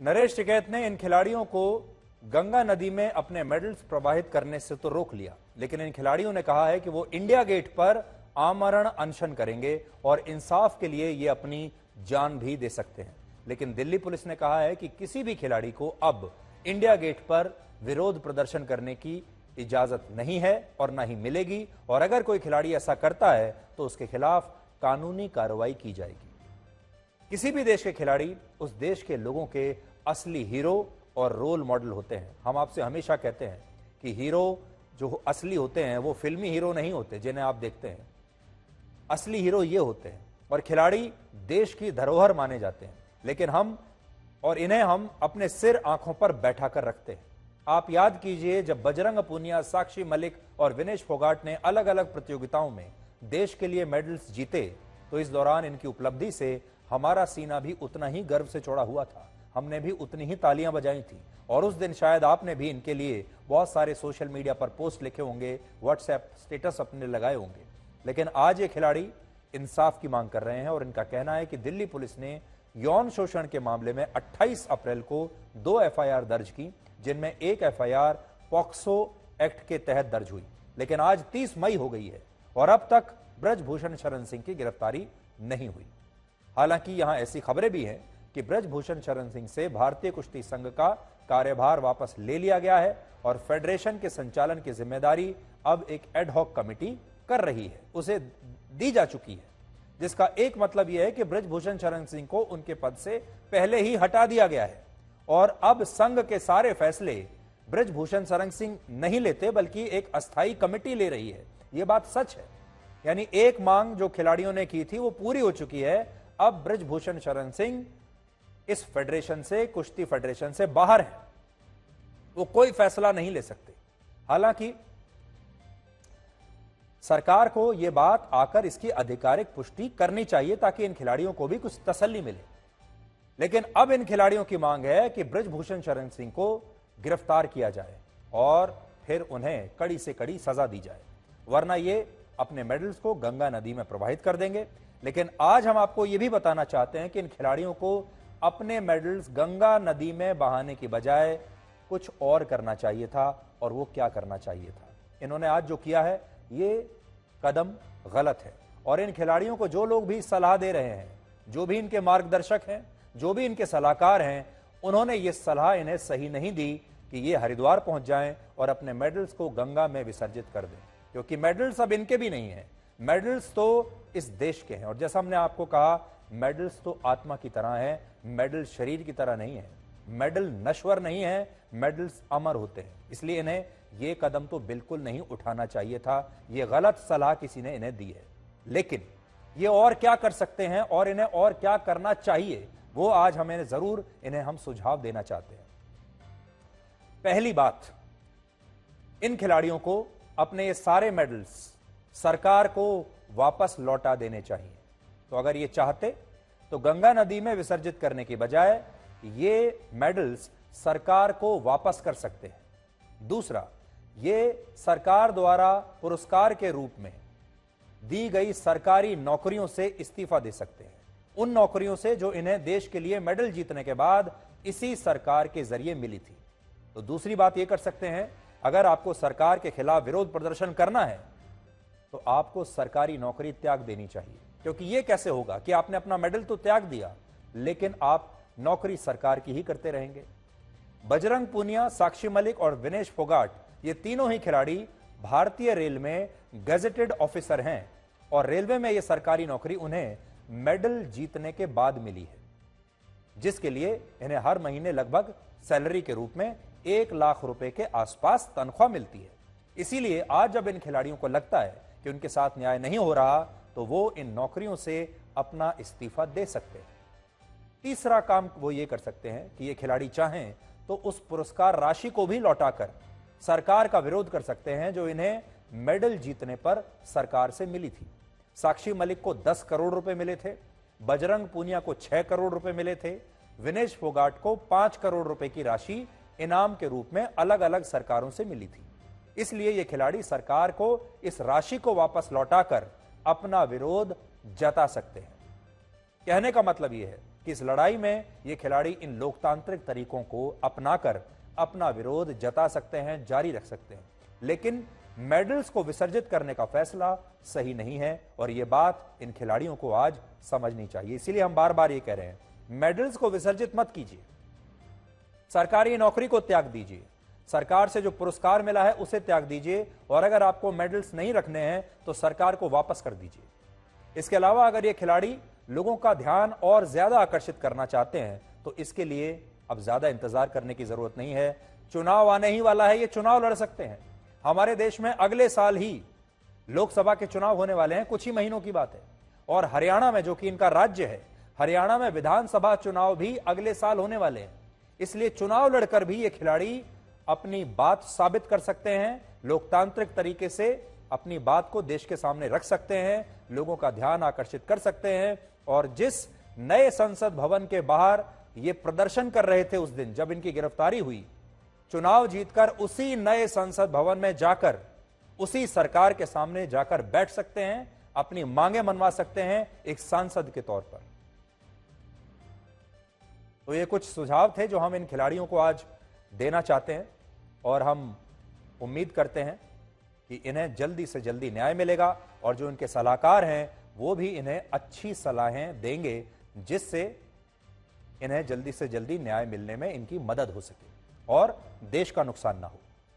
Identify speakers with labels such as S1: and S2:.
S1: नरेश टिकैत ने इन खिलाड़ियों को गंगा नदी में अपने मेडल्स प्रवाहित करने से तो रोक लिया, लेकिन इन खिलाड़ियों ने कहा है कि वो इंडिया गेट पर आमरण अनशन करेंगे और इंसाफ के लिए ये अपनी जान भी दे सकते हैं। लेकिन दिल्ली पुलिस ने कहा है कि किसी भी खिलाड़ी को अब इंडिया गेट पर विरोध प्रदर्शन करने की इजाजत नहीं है और ना ही मिलेगी, और अगर कोई खिलाड़ी ऐसा करता है तो उसके खिलाफ कानूनी कार्रवाई की जाएगी। किसी भी देश के खिलाड़ी उस देश के लोगों के असली हीरो और रोल मॉडल होते हैं। हम आपसे हमेशा कहते हैं कि हीरो जो असली होते हैं वो फिल्मी हीरो नहीं होते जिन्हें आप देखते हैं, असली हीरो ये होते हैं, और खिलाड़ी देश की धरोहर माने जाते हैं, लेकिन इन्हें हम अपने सिर आंखों पर बैठा कर रखते हैं। आप याद कीजिए, जब बजरंग पूनिया, साक्षी मलिक और विनेश फोगाट ने अलग अलग प्रतियोगिताओं में देश के लिए मेडल्स जीते, तो इस दौरान इनकी उपलब्धि से हमारा सीना भी उतना ही गर्व से चौड़ा हुआ था, हमने भी उतनी ही तालियां बजाई थी। और उस दिन शायद आपने भी इनके लिए बहुत सारे सोशल मीडिया पर पोस्ट लिखे होंगे, व्हाट्सएप स्टेटस अपने लगाए होंगे। लेकिन आज ये खिलाड़ी इंसाफ की मांग कर रहे हैं और इनका कहना है कि दिल्ली पुलिस ने यौन शोषण के मामले में 28 अप्रैल को 2 एफआईआर दर्ज की, जिनमें एक एफआईआर पॉक्सो एक्ट के तहत दर्ज हुई। लेकिन आज 30 मई हो गई है और अब तक ब्रजभूषण शरण सिंह की गिरफ्तारी नहीं हुई। हालांकि यहां ऐसी खबरें भी हैं कि ब्रजभूषण शरण सिंह से भारतीय कुश्ती संघ का कार्यभार वापस ले लिया गया है और फेडरेशन के संचालन की जिम्मेदारी अब एक एडहॉक कमेटी कर रही है, उसे दी जा चुकी है, जिसका एक मतलब यह है कि ब्रजभूषण शरण सिंह को उनके पद से पहले ही हटा दिया गया है और अब संघ के सारे फैसले ब्रजभूषण शरण सिंह नहीं लेते, बल्कि एक अस्थाई कमेटी ले रही है। यह बात सच है, यानी एक मांग जो खिलाड़ियों ने की थी वो पूरी हो चुकी है। अब ब्रजभूषण शरण सिंह इस फेडरेशन से, कुश्ती फेडरेशन से बाहर है, वो कोई फैसला नहीं ले सकते। हालांकि सरकार को यह बात आकर इसकी आधिकारिक पुष्टि करनी चाहिए ताकि इन खिलाड़ियों को भी कुछ तसल्ली मिले। लेकिन अब इन खिलाड़ियों की मांग है कि ब्रजभूषण शरण सिंह को गिरफ्तार किया जाए और फिर उन्हें कड़ी से कड़ी सजा दी जाए, वरना ये अपने मेडल्स को गंगा नदी में प्रवाहित कर देंगे। लेकिन आज हम आपको यह भी बताना चाहते हैं कि इन खिलाड़ियों को अपने मेडल्स गंगा नदी में बहाने की बजाय कुछ और करना चाहिए था, और वो क्या करना चाहिए था। इन्होंने आज जो किया है ये कदम गलत है, और इन खिलाड़ियों को जो लोग भी सलाह दे रहे हैं, जो भी इनके मार्गदर्शक हैं, जो भी इनके सलाहकार हैं, उन्होंने ये सलाह इन्हें सही नहीं दी कि ये हरिद्वार पहुंच जाएं और अपने मेडल्स को गंगा में विसर्जित कर दें, क्योंकि मेडल्स अब इनके भी नहीं हैं, मेडल्स तो इस देश के हैं। और जैसा हमने आपको कहा, मेडल्स तो आत्मा की तरह है, मेडल शरीर की तरह नहीं है, मेडल नश्वर नहीं है, मेडल्स अमर होते हैं। इसलिए इन्हें यह कदम तो बिल्कुल नहीं उठाना चाहिए था, यह गलत सलाह किसी ने इन्हें दी है। लेकिन ये और क्या कर सकते हैं और इन्हें और क्या करना चाहिए, वो आज हमें जरूर इन्हें हम सुझाव देना चाहते हैं। पहली बात, इन खिलाड़ियों को अपने ये सारे मेडल्स सरकार को वापस लौटा देने चाहिए। तो अगर ये चाहते तो गंगा नदी में विसर्जित करने की बजाय ये मेडल्स सरकार को वापस कर सकते हैं। दूसरा, ये सरकार द्वारा पुरस्कार के रूप में दी गई सरकारी नौकरियों से इस्तीफा दे सकते हैं, उन नौकरियों से जो इन्हें देश के लिए मेडल जीतने के बाद इसी सरकार के जरिए मिली थी। तो दूसरी बात ये कर सकते हैं, अगर आपको सरकार के खिलाफ विरोध प्रदर्शन करना है तो आपको सरकारी नौकरी त्याग देनी चाहिए, क्योंकि यह कैसे होगा कि आपने अपना मेडल तो त्याग दिया लेकिन आप नौकरी सरकार की ही करते रहेंगे। बजरंग पूनिया, साक्षी मलिक और विनेश फोगाट, ये तीनों ही खिलाड़ी भारतीय रेल में गजेटेड ऑफिसर हैं और रेलवे में यह सरकारी नौकरी उन्हें मेडल जीतने के बाद मिली है, जिसके लिए इन्हें हर महीने लगभग सैलरी के रूप में 1 लाख रुपए के आसपास तनख्वाह मिलती है। इसीलिए आज जब इन खिलाड़ियों को लगता है कि उनके साथ न्याय नहीं हो रहा, तो वो इन नौकरियों से अपना इस्तीफा दे सकते हैं। तीसरा काम वो ये कर सकते हैं कि ये खिलाड़ी चाहें तो उस पुरस्कार राशि को भी लौटाकर सरकार का विरोध कर सकते हैं जो इन्हें मेडल जीतने पर सरकार से मिली थी। साक्षी मलिक को 10 करोड़ रुपए मिले थे, बजरंग पूनिया को 6 करोड़ रुपए मिले थे, विनेश फोगाट को 5 करोड़ रुपए की राशि इनाम के रूप में अलग अलग सरकारों से मिली थी। इसलिए ये खिलाड़ी सरकार को इस राशि को वापस लौटाकर अपना विरोध जता सकते हैं। कहने का मतलब यह है कि इस लड़ाई में ये खिलाड़ी इन लोकतांत्रिक तरीकों को अपनाकर अपना विरोध जता सकते हैं, जारी रख सकते हैं, लेकिन मेडल्स को विसर्जित करने का फैसला सही नहीं है और यह बात इन खिलाड़ियों को आज समझनी चाहिए। इसीलिए हम बार बार ये कह रहे हैं, मेडल्स को विसर्जित मत कीजिए, सरकारी नौकरी को त्याग दीजिए, सरकार से जो पुरस्कार मिला है उसे त्याग दीजिए और अगर आपको मेडल्स नहीं रखने हैं तो सरकार को वापस कर दीजिए। इसके अलावा अगर ये खिलाड़ी लोगों का ध्यान और ज्यादा आकर्षित करना चाहते हैं तो इसके लिए अब ज्यादा इंतजार करने की जरूरत नहीं है। चुनाव आने ही वाला है, ये चुनाव लड़ सकते हैं। हमारे देश में अगले साल ही लोकसभा के चुनाव होने वाले हैं, कुछ ही महीनों की बात है। और हरियाणा में, जो कि इनका राज्य है, हरियाणा में विधानसभा चुनाव भी अगले साल होने वाले हैं। इसलिए चुनाव लड़कर भी ये खिलाड़ी अपनी बात साबित कर सकते हैं, लोकतांत्रिक तरीके से अपनी बात को देश के सामने रख सकते हैं, लोगों का ध्यान आकर्षित कर सकते हैं। और जिस नए संसद भवन के बाहर ये प्रदर्शन कर रहे थे उस दिन जब इनकी गिरफ्तारी हुई, चुनाव जीतकर उसी नए संसद भवन में जाकर उसी सरकार के सामने जाकर बैठ सकते हैं, अपनी मांगे मनवा सकते हैं एक सांसद के तौर पर। तो ये कुछ सुझाव थे जो हम इन खिलाड़ियों को आज देना चाहते हैं और हम उम्मीद करते हैं कि इन्हें जल्दी से जल्दी न्याय मिलेगा और जो इनके सलाहकार हैं वो भी इन्हें अच्छी सलाहें देंगे जिससे इन्हें जल्दी से जल्दी न्याय मिलने में इनकी मदद हो सके और देश का नुकसान ना हो।